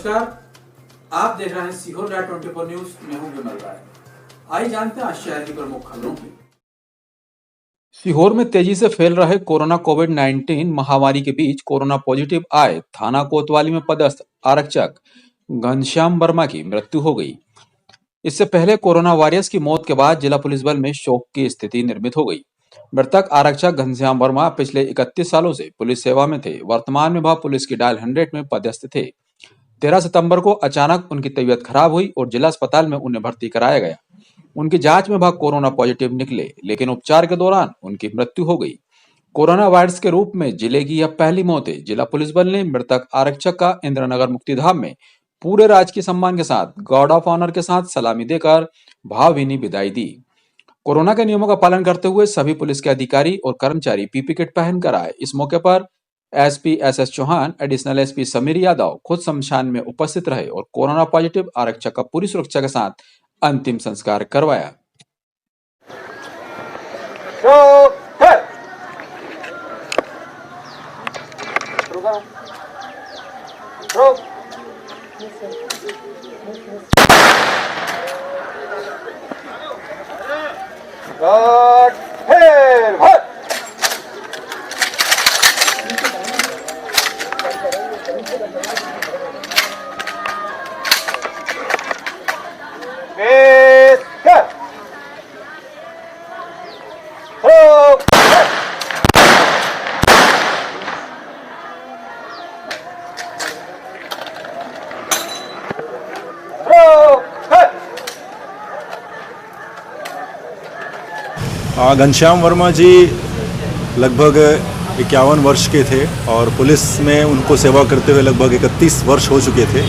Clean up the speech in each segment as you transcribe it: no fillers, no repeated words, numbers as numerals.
नमस्कार, आप देख रहे हैं सीहोर लाइव 24 न्यूज। मैं हूं विमल राय। आइए जानते हैं आज शहर की प्रमुख खबरों की। सीहोर में तेजी से फैल रहे कोरोना कोविड-19 महामारी के बीच कोरोना पॉजिटिव आए थाना कोतवाली में पदस्थ आरक्षक घनश्याम वर्मा की मृत्यु हो गई। इससे पहले कोरोना वॉरियर्स की मौत के बाद जिला पुलिस बल में शोक की स्थिति निर्मित हो गई। मृतक आरक्षक घनश्याम वर्मा पिछले 31 सालों से पुलिस सेवा में थे। वर्तमान में वह पुलिस की डायल 100 में पदस्थ थे। 13 सितंबर को अचानक उनकी तबीयत खराब हुई और जिला अस्पताल में उन्हें भर्ती कराया गया। उनकी जांच में वह कोरोना पॉजिटिव निकले, लेकिन उपचार के दौरान उनकी मृत्यु हो गई। कोरोना वायरस के रूप में जिले की यह पहली मौत है। जिला पुलिस बल ने मृतक आरक्षक का इंद्रनगर मुक्तिधाम में पूरे राजकीय सम्मान के साथ गार्ड ऑफ ऑनर के साथ सलामी देकर भावभीनी विदाई दी। कोरोना के नियमों का पालन करते हुए सभी पुलिस के अधिकारी और कर्मचारी पीपी किट पहनकर आए। इस मौके पर SP SS Chauhan, additional SP Sameer Yadav खुद शमशान में उपस्थित रहे और कोरोना पॉजिटिव आरक्षक का पूरी सुरक्षा के साथ अंतिम संस्कार करवाया। घनश्याम वर्मा जी लगभग 51 वर्ष के थे और पुलिस में उनको सेवा करते हुए लगभग 31 वर्ष हो चुके थे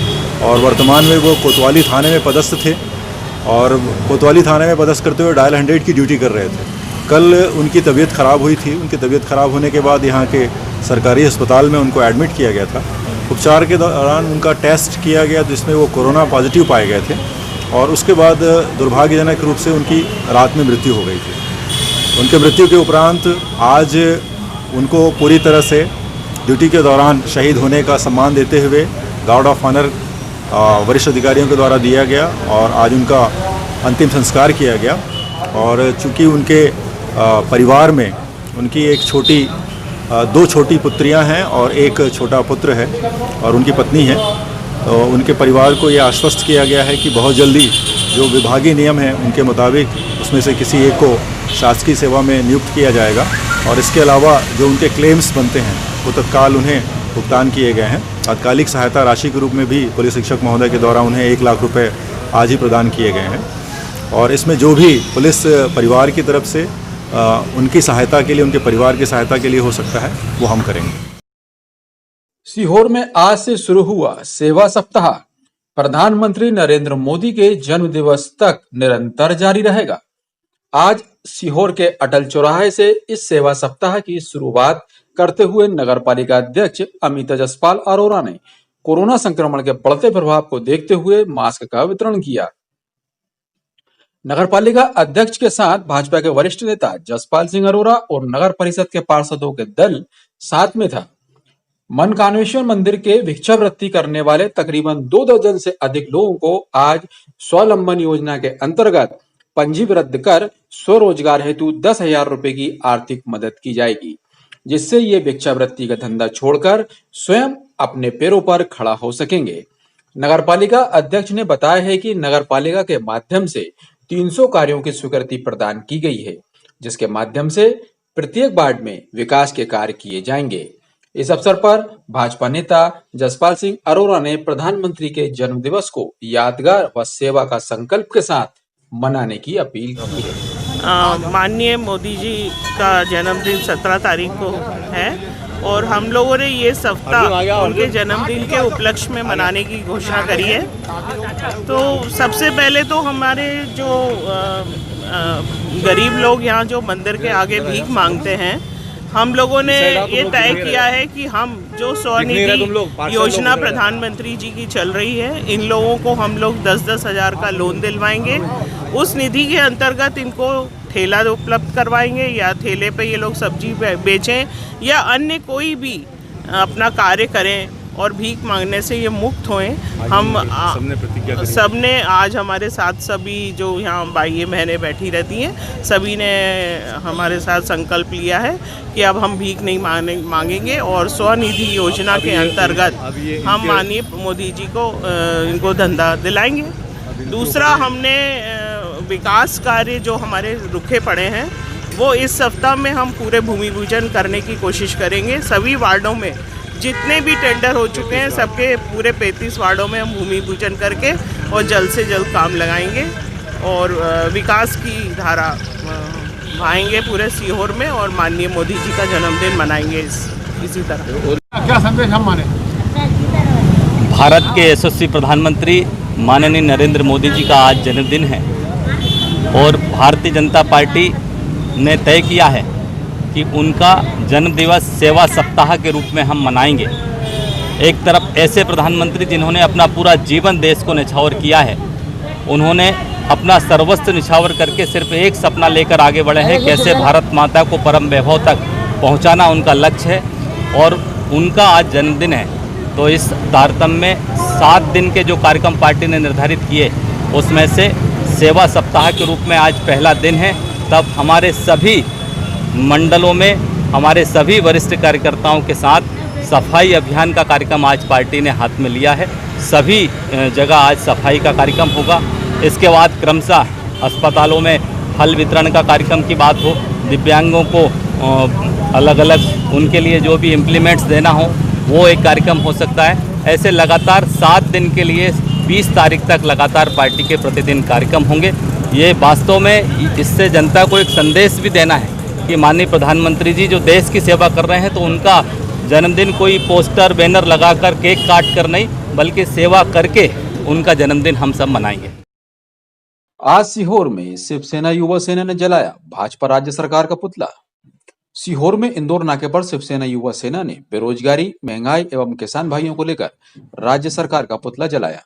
और वर्तमान में वो कोतवाली थाने में पदस्थ थे और कोतवाली थाने में पदस्थ करते हुए डायल 100 की ड्यूटी कर रहे थे। कल उनकी तबीयत ख़राब हुई थी। उनकी तबीयत ख़राब होने के बाद यहाँ के सरकारी अस्पताल में उनको एडमिट किया गया था। उपचार के दौरान उनका टेस्ट किया गया जिसमें वो कोरोना पॉजिटिव पाए गए थे और उसके बाद दुर्भाग्यजनक रूप से उनकी रात में मृत्यु हो गई थी। उनके मृत्यु के उपरांत आज उनको पूरी तरह से ड्यूटी के दौरान शहीद होने का सम्मान देते हुए गार्ड ऑफ ऑनर वरिष्ठ अधिकारियों के द्वारा दिया गया और आज उनका अंतिम संस्कार किया गया। और चूँकि उनके परिवार में उनकी दो छोटी पुत्रियां हैं और एक छोटा पुत्र है और उनकी पत्नी है, तो उनके परिवार को ये आश्वस्त किया गया है कि बहुत जल्दी जो विभागीय नियम है उनके मुताबिक उसमें से किसी एक को शासकीय सेवा में नियुक्त किया जाएगा और इसके अलावा जो उनके क्लेम्स बनते हैं वो तत्काल उन्हें भुगतान किए गए हैं। तात्कालिक सहायता राशि के रूप में भी पुलिस अधीक्षक महोदय के द्वारा उन्हें 1 लाख रुपए आज ही प्रदान किए गए हैं और इसमें जो भी पुलिस परिवार की तरफ से उनकी सहायता के लिए, उनके परिवार की सहायता के लिए हो सकता है वो हम करेंगे। सीहोर में आज से शुरू हुआ सेवा सप्ताह प्रधानमंत्री नरेंद्र मोदी के जन्म दिवस तक निरंतर जारी रहेगा। आज सीहोर के अटल चौराहे से इस सेवा सप्ताह की शुरुआत करते हुए नगर पालिका अध्यक्ष अमिता जसपाल अरोरा ने कोरोना संक्रमण के बढ़ते प्रभाव को देखते हुए मास्क का वितरण किया। नगर पालिका अध्यक्ष के साथ भाजपा के वरिष्ठ नेता जसपाल सिंह अरोरा और नगर परिषद के पार्षदों के दल साथ में था। मनकामेश्वर मंदिर के भिक्षावृत्ति करने वाले तकरीबन 2 दर्जन से अधिक लोगों को आज स्वावलंबन योजना के अंतर्गत पंजीकृत कर स्वरोजगार हेतु 10,000 रुपए की आर्थिक मदद की जाएगी, जिससे ये भिक्षावृत्ति का धंधा छोड़कर स्वयं अपने पैरों पर खड़ा हो सकेंगे। नगरपालिका अध्यक्ष ने बताया है कि नगरपालिका के माध्यम से 300 कार्यों की स्वीकृति प्रदान की गई है, जिसके माध्यम से प्रत्येक वार्ड में विकास के कार्य किए जाएंगे। इस अवसर पर भाजपा नेता जसपाल सिंह अरोरा ने प्रधानमंत्री के जन्मदिवस को यादगार व सेवा का संकल्प के साथ मनाने की अपील की है। माननीय मोदी जी का जन्मदिन 17 तारीख को है और हम लोगों ने ये सप्ताह उनके जन्मदिन के उपलक्ष्य में मनाने की घोषणा करी है। तो सबसे पहले तो हमारे जो गरीब लोग यहाँ जो मंदिर के आगे भीख मांगते हैं, हम लोगों ने ये तय किया है कि हम जो स्वनिधि योजना प्रधानमंत्री जी की चल रही है, इन लोगों को हम लोग 10-10 हज़ार का लोन दिलवाएंगे। उस निधि के अंतर्गत इनको ठेला उपलब्ध करवाएंगे या ठेले पे ये लोग सब्जी बेचें या अन्य कोई भी अपना कार्य करें और भीख मांगने से ये मुक्त होएं। हम सबने आज हमारे साथ सभी जो यहाँ भाई बहनें बैठी रहती हैं, सभी ने हमारे साथ संकल्प लिया है कि अब हम भीख नहीं मांगेंगे और स्वनिधि योजना के अंतर्गत हम माननीय मोदी जी को इनको धंधा दिलाएंगे। दूसरा, हमने विकास कार्य जो हमारे रुके पड़े हैं वो इस सप्ताह में हम पूरे भूमि पूजन करने की कोशिश करेंगे। सभी वार्डों में जितने भी टेंडर हो चुके हैं सबके पूरे 35 वार्डों में हम भूमि पूजन करके और जल्द से जल्द काम लगाएंगे और विकास की धारा बहाएंगे पूरे सीहोर में और माननीय मोदी जी का जन्मदिन मनाएंगे इसी तरह। क्या संदेश हम माने? भारत के यशस्वी प्रधानमंत्री माननीय नरेंद्र मोदी जी का आज जन्मदिन है और भारतीय जनता पार्टी ने तय किया है कि उनका जन्मदिवस सेवा सप्ताह के रूप में हम मनाएंगे। एक तरफ ऐसे प्रधानमंत्री जिन्होंने अपना पूरा जीवन देश को निछावर किया है, उन्होंने अपना सर्वस्व निछावर करके सिर्फ एक सपना लेकर आगे बढ़े हैं, कैसे भारत माता को परम वैभव तक पहुंचाना उनका लक्ष्य है और उनका आज जन्मदिन है। तो इस तारतम्य में 7 दिन के जो कार्यक्रम पार्टी ने निर्धारित किए उसमें से सेवा सप्ताह के रूप में आज पहला दिन है। तब हमारे सभी मंडलों में हमारे सभी वरिष्ठ कार्यकर्ताओं के साथ सफाई अभियान का कार्यक्रम आज पार्टी ने हाथ में लिया है। सभी जगह आज सफाई का कार्यक्रम होगा। इसके बाद क्रमशः अस्पतालों में फल वितरण का कार्यक्रम की बात हो, दिव्यांगों को अलग अलग उनके लिए जो भी इम्प्लीमेंट्स देना हो वो एक कार्यक्रम हो सकता है। ऐसे लगातार 7 दिन के लिए 20 तारीख तक लगातार पार्टी के प्रतिदिन कार्यक्रम होंगे। ये वास्तव में इससे जनता को एक संदेश भी देना है कि माननीय प्रधानमंत्री जी जो देश की सेवा कर रहे हैं तो उनका जन्मदिन कोई पोस्टर बैनर लगाकर केक काट कर नहीं, बल्कि सेवा करके उनका जन्मदिन हम सब मनाएंगे। आज सीहोर में शिवसेना युवा सेना ने जलाया भाजपा राज्य सरकार का पुतला। सीहोर में इंदौर नाके पर शिवसेना युवा सेना ने बेरोजगारी, महंगाई एवं किसान भाइयों को लेकर राज्य सरकार का पुतला जलाया।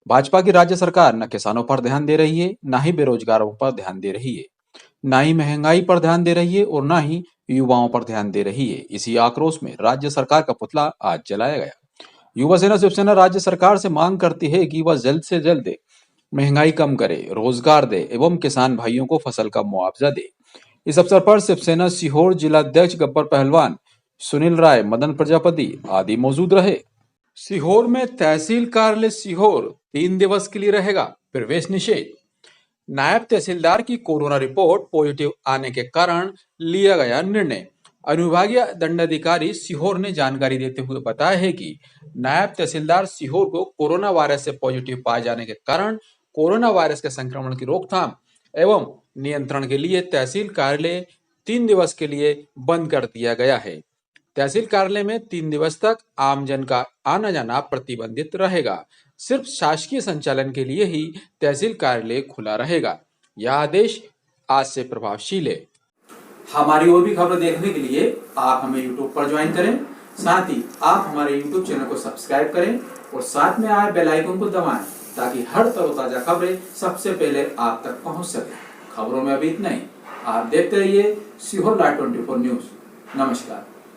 भाजपा की राज्य सरकार न किसानों पर ध्यान दे रही है, न ही बेरोजगारों पर ध्यान दे रही है, न ही महंगाई पर ध्यान दे रही है और न ही युवाओं पर ध्यान दे रही है। इसी आक्रोश में राज्य सरकार का पुतला आज जलाया गया। युवा सेना शिवसेना राज्य सरकार से मांग करती है कि वह जल्द से जल्द महंगाई कम करे, रोजगार दे एवं किसान भाइयों को फसल का मुआवजा दे। इस अवसर पर शिवसेना सीहोर जिला अध्यक्ष गब्बर पहलवान, सुनील राय, मदन प्रजापति आदि मौजूद रहे। सीहोर में तहसील कार्यालय सीहोर 3 दिवस के लिए रहेगा प्रवेश निषेध। नायब तहसीलदार की कोरोना रिपोर्ट पॉजिटिव आने के कारण लिया गया निर्णय। अनुविभागीय दंडाधिकारी सीहोर ने जानकारी देते हुए बताया है कि नायब तहसीलदार सीहोर को कोरोना वायरस से पॉजिटिव पाए जाने के कारण कोरोना वायरस के संक्रमण की रोकथाम एवं नियंत्रण के लिए तहसील कार्यालय 3 दिवस के लिए बंद कर दिया गया है। तहसील कार्यालय में 3 दिवस तक आमजन का आना जाना प्रतिबंधित रहेगा। सिर्फ शासकीय संचालन के लिए ही तहसील कार्यालय खुला रहेगा। यह आदेश आज से प्रभावशील है। हमारी और भी खबरें देखने के लिए आप हमें YouTube पर ज्वाइन करें। साथ ही आप हमारे YouTube चैनल को सब्सक्राइब करें और साथ में आए बेल आइकन को दबाएं ताकि हर तरोताजा खबरें सबसे पहले आप तक पहुंच सके। खबरों में अभी इतना ही। आप देखते रहिए सीहोर लाइव 24 न्यूज। नमस्कार।